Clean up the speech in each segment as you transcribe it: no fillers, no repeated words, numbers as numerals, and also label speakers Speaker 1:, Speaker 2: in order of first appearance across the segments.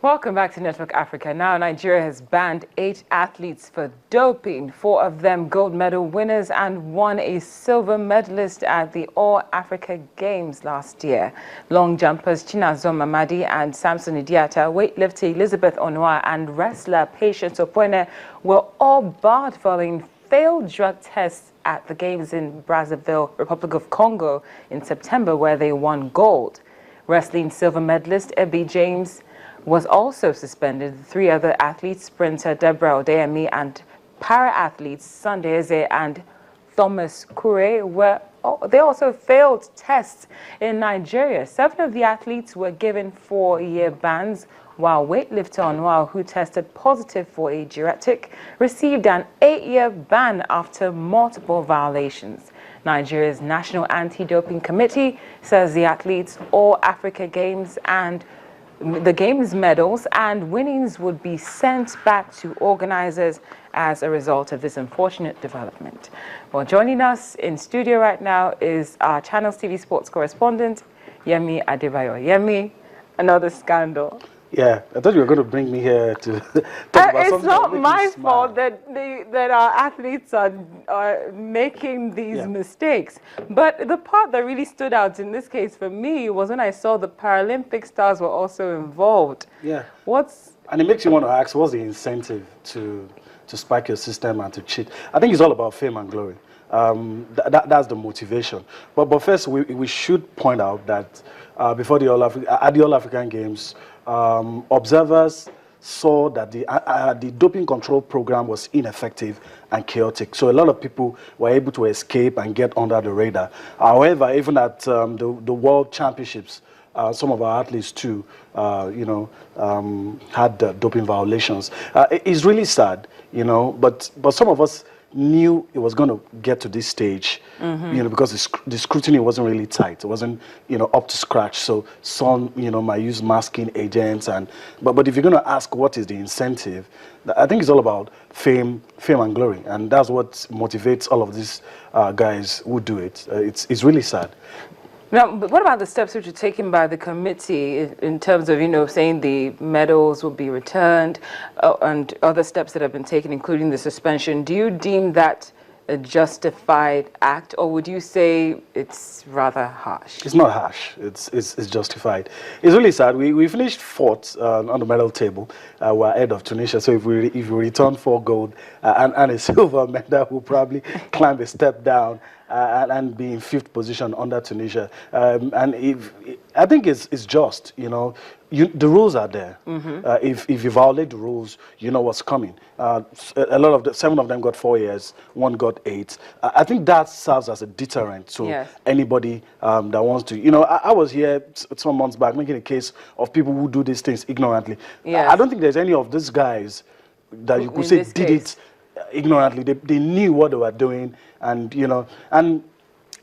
Speaker 1: Welcome back to Network Africa. Now, Nigeria has banned 8 athletes for doping, 4 of them gold medal winners and 1 a silver medalist at the All-Africa Games last year. Long jumpers Chinazom Mamadi and Samson Idiata, weightlifter Elizabeth Onwa and wrestler Patience Opone were all barred following failed drug tests at the Games in Brazzaville, Republic of Congo in September, where they won gold. Wrestling silver medalist Ebi James was also suspended. The 3 other athletes, sprinter Deborah Odeyemi and para-athletes Sunday Eze and Thomas Kure, they also failed tests in Nigeria. 7 of the athletes were given 4-year bans, while weightlifter Onwa, who tested positive for a diuretic, received an 8-year ban after multiple violations. Nigeria's National Anti-Doping Committee says the athletes' All-Africa Games and the Games medals and winnings would be sent back to organizers as a result of this unfortunate development. Well, joining us in studio right now is our Channels TV sports correspondent, Yemi Adebayo. Yemi, another scandal.
Speaker 2: Yeah, I thought you were going to bring me here to talk about something.
Speaker 1: It's not my fault that our athletes are making these mistakes. But the part that really stood out in this case for me was when I saw the Paralympic stars were also involved.
Speaker 2: Yeah.
Speaker 1: And
Speaker 2: it makes you want to ask, what's the incentive to spike your system and to cheat? I think it's all about fame and glory. That's the motivation. But first, we should point out that before the All-African Games, observers saw that the doping control program was ineffective and chaotic. So a lot of people were able to escape and get under the radar. However, even at the World Championships, some of our athletes too, had doping violations. It's really sad, but some of us knew it was going to get to this stage, because the scrutiny wasn't really tight. It wasn't, up to scratch. So some, might use masking agents. But if you're going to ask what is the incentive, I think it's all about fame and glory. And that's what motivates all of these guys who do it. It's really sad.
Speaker 1: Now, but what about the steps which are taken by the committee in terms of, saying the medals will be returned and other steps that have been taken, including the suspension? Do you deem that a justified act, or would you say it's rather harsh?
Speaker 2: It's not harsh. It's justified. It's really sad. We finished 4th on the medal table. We're ahead of Tunisia. So if we return 4 gold and a silver medal, we'll probably climb a step down and be in 5th position under Tunisia. I think it's just, the rules are there. If you violate the rules, you know what's coming. A lot of 7 of them got 4 years, 1 got 8. I think that serves as a deterrent to anybody that wants to. I was here some months back making a case of people who do these things ignorantly. I don't think there's any of these guys that you could say did it ignorantly. They knew what they were doing, and and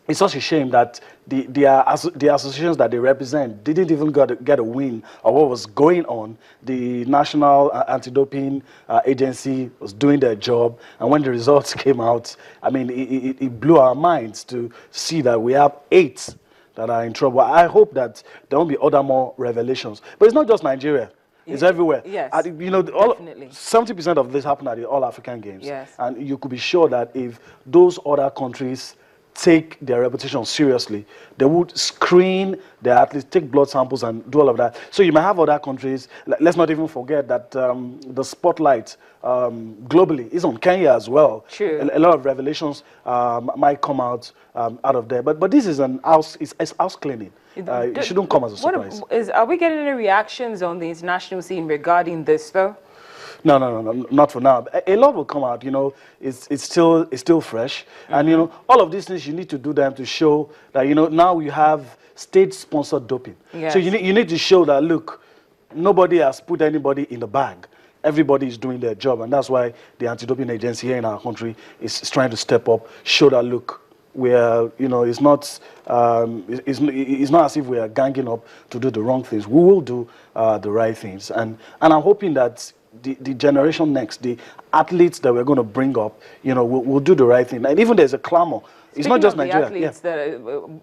Speaker 2: it's such a shame that the associations that they represent didn't even get a win of what was going on. The National Anti-Doping Agency was doing their job, and when the results came out, I mean, it blew our minds to see that we have 8 that are in trouble. I hope that there won't be more revelations. But it's not just Nigeria. It's everywhere.
Speaker 1: Yes,
Speaker 2: 70% of this happened at the All-African Games.
Speaker 1: Yes.
Speaker 2: And you could be sure that if those other countries take their reputation seriously, they would screen their athletes, take blood samples and do all of that. So you might have other countries. Let's not even forget that the spotlight globally is on Kenya as well.
Speaker 1: True.
Speaker 2: A lot of revelations might come out of there. But this is it's house cleaning. It shouldn't come as a surprise.
Speaker 1: Are we getting any reactions on the international scene regarding this, though?
Speaker 2: No, not for now. A lot will come out. It's still fresh, and all of these things you need to do them to show that now you have state-sponsored doping.
Speaker 1: Yes.
Speaker 2: So you need to show that, look, nobody has put anybody in the bag. Everybody is doing their job, and that's why the anti-doping agency here in our country is trying to step up, show that, look, where it's not as if we are ganging up to do the wrong things. We will do the right things, and I'm hoping that the generation next, the athletes that we're going to bring up, will do the right thing. And even there's a clamor. It's not just Nigeria.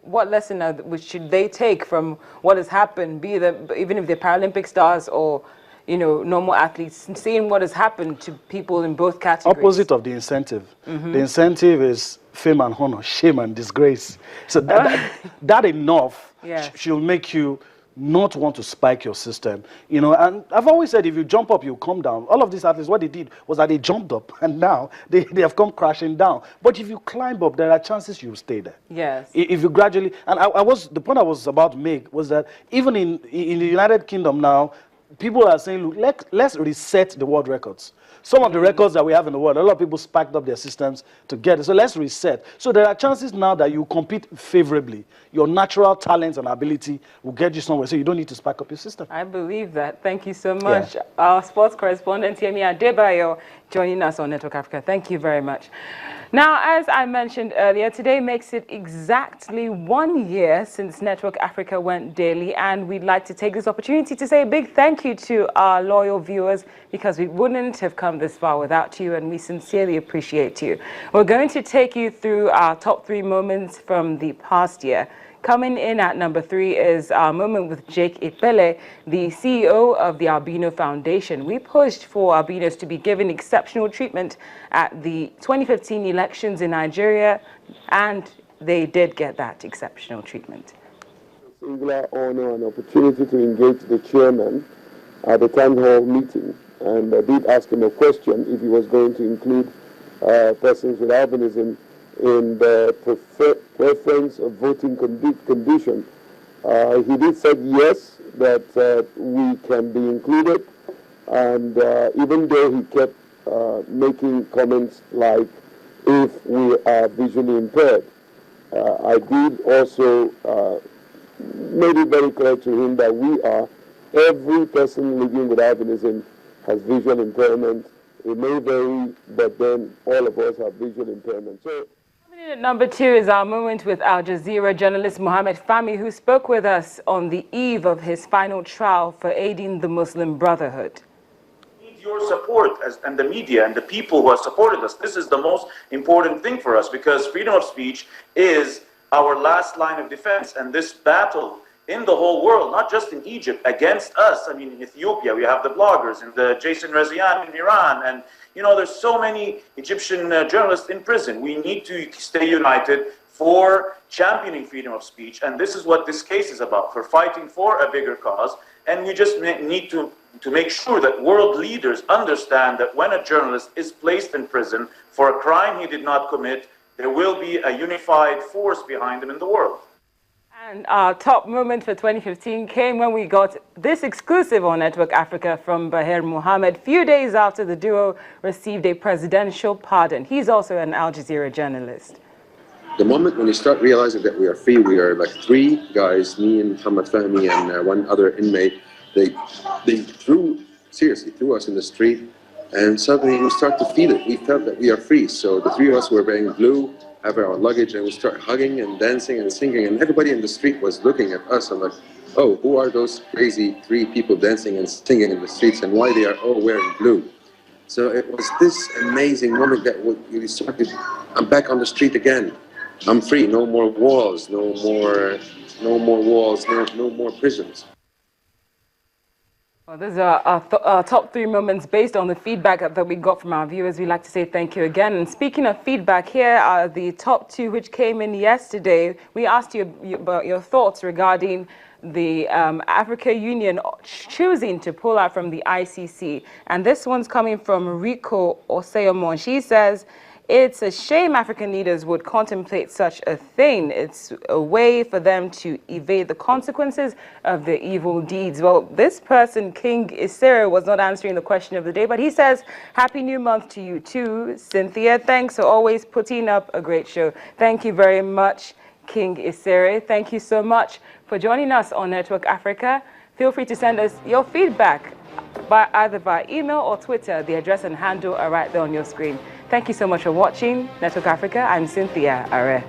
Speaker 1: What lesson should they take from what has happened? Even if they're Paralympic stars or normal athletes, seeing what has happened to people in both categories.
Speaker 2: Opposite of the incentive. The incentive is fame and honor, shame and disgrace. So that enough she'll make you not want to spike your system, and I've always said if you jump up, you come down. All of these athletes, what they did was that they jumped up and now they have come crashing down. But if you climb up, there are chances you'll stay there.
Speaker 1: Yes.
Speaker 2: If you gradually, and the point I was about to make was that even in the United Kingdom now, people are saying, look, let's reset the world records. Some of the records that we have in the world, a lot of people spiked up their systems to get it. So let's reset. So there are chances now that you compete favorably. Your natural talents and ability will get you somewhere. So you don't need to spike up your system.
Speaker 1: I believe that. Thank you so much. Yeah. Our sports correspondent, Yemi Adebayo, joining us on Network Africa. Thank you very much. Now, as I mentioned earlier, today makes it exactly 1 year since Network Africa went daily, and we'd like to take this opportunity to say a big thank you to our loyal viewers, because we wouldn't have come this far without you, and we sincerely appreciate you. We're going to take you through our top 3 moments from the past year. Coming in at number 3 is our moment with Jake Ipele, the CEO of the Albino Foundation. We pushed for albinos to be given exceptional treatment at the 2015 elections in Nigeria, and they did get that exceptional treatment.
Speaker 3: Singular honor and opportunity to engage the chairman at the town hall meeting, and I did ask him a question if he was going to include persons with albinism in the preference of voting condition. He did say yes, that we can be included, and even though he kept making comments like if we are visually impaired, I did also made it very clear to him that every person living with albinism has visual impairment. It may vary, but then all of us have visual impairment. So,
Speaker 1: number 2 is our moment with Al Jazeera journalist Mohammed Fahmy, who spoke with us on the eve of his final trial for aiding the Muslim Brotherhood.
Speaker 4: We need your support and the media and the people who have supported us. This is the most important thing for us, because freedom of speech is our last line of defense, and this battle in the whole world, not just in Egypt, against us. I mean, in Ethiopia, we have the bloggers, and the Jason Rezian in Iran, and there's so many Egyptian journalists in prison. We need to stay united for championing freedom of speech, and this is what this case is about, for fighting for a bigger cause. And we just need to make sure that world leaders understand that when a journalist is placed in prison for a crime he did not commit, there will be a unified force behind him in the world.
Speaker 1: And our top moment for 2015 came when we got this exclusive on Network Africa from Bahir Mohammed, few days after the duo received a presidential pardon. He's also an Al Jazeera journalist.
Speaker 5: The moment when you start realizing that we are free, we are like 3 guys, me and Mohammed Fahmy and one other inmate, they threw us in the street, and suddenly we start to feel it. We felt that we are free. So the 3 of us were wearing blue, have our luggage, and we start hugging and dancing and singing, and everybody in the street was looking at us and like, oh, who are those crazy 3 people dancing and singing in the streets, and why they are all wearing blue? So it was this amazing moment that we started, I'm back on the street again. I'm free, no more walls, no more walls, no more prisons.
Speaker 1: Well, those are our top 3 moments based on the feedback that we got from our viewers. We'd like to say thank you again. And speaking of feedback, here are the top 2 which came in yesterday. We asked you about your thoughts regarding the Africa Union choosing to pull out from the ICC. And this one's coming from Rico Oseyomon. She says, it's a shame African leaders would contemplate such a thing. It's a way for them to evade the consequences of their evil deeds. Well, this person, King Isero, was not answering the question of the day, but he says, Happy New Month to you too, Cynthia. Thanks for always putting up a great show. Thank you very much, King Isero. Thank you so much for joining us on Network Africa. Feel free to send us your feedback either by email or Twitter. The address and handle are right there on your screen. Thank you so much for watching Network Africa. I'm Cynthia Are.